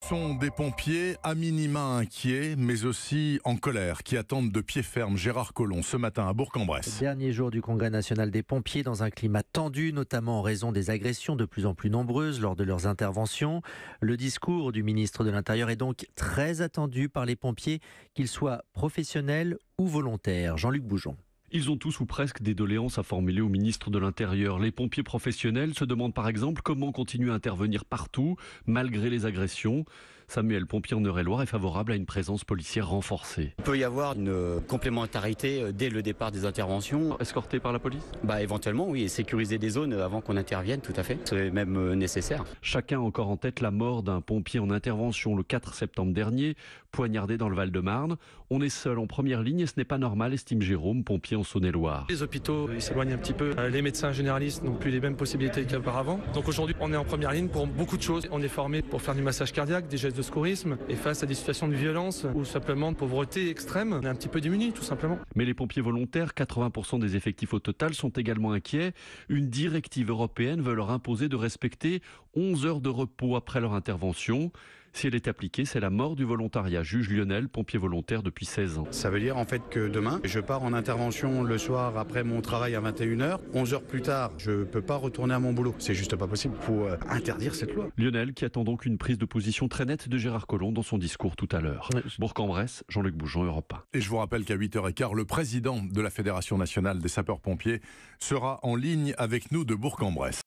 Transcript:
sont des pompiers à minima inquiets, mais aussi en colère, qui attendent de pied ferme Gérard Collomb ce matin à Bourg-en-Bresse. Dernier jour du Congrès national des pompiers dans un climat tendu, notamment en raison des agressions de plus en plus nombreuses lors de leurs interventions. Le discours du ministre de l'Intérieur est donc très attendu par les pompiers, qu'ils soient professionnels ou volontaires. Jean-Luc Boujon. Ils ont tous ou presque des doléances à formuler au ministre de l'Intérieur. Les pompiers professionnels se demandent par exemple comment continuer à intervenir partout, malgré les agressions. Samuel, pompier en Eure-et-Loire, est favorable à une présence policière renforcée. Il peut y avoir une complémentarité dès le départ des interventions. Escorté par la police ? Éventuellement, oui, et sécuriser des zones avant qu'on intervienne, tout à fait. C'est même nécessaire. Chacun a encore en tête la mort d'un pompier en intervention le 4 septembre dernier, poignardé dans le Val-de-Marne. On est seul en première ligne et ce n'est pas normal, estime Jérôme, pompier en Saône-et-Loire. Les hôpitaux, ils s'éloignent un petit peu. Les médecins généralistes n'ont plus les mêmes possibilités qu'auparavant. Donc aujourd'hui, on est en première ligne pour beaucoup de choses. On est formé pour faire du massage cardiaque, des gestes de secourisme, et face à des situations de violence ou simplement de pauvreté extrême, on est un petit peu démunis, tout simplement. Mais les pompiers volontaires, 80% des effectifs au total, sont également inquiets. Une directive européenne veut leur imposer de respecter 11 heures de repos après leur intervention. Si elle est appliquée, c'est la mort du volontariat, juge Lionel, pompier volontaire depuis 16 ans. Ça veut dire en fait que demain, je pars en intervention le soir après mon travail à 21h. 11 heures plus tard, je ne peux pas retourner à mon boulot. C'est juste pas possible. Il faut interdire cette loi. Lionel qui attend donc une prise de position très nette de Gérard Collomb dans son discours tout à l'heure. Bourg-en-Bresse, Jean-Luc Boujon, Europe 1. Et je vous rappelle qu'à 8h15, le président de la Fédération nationale des sapeurs-pompiers sera en ligne avec nous de Bourg-en-Bresse.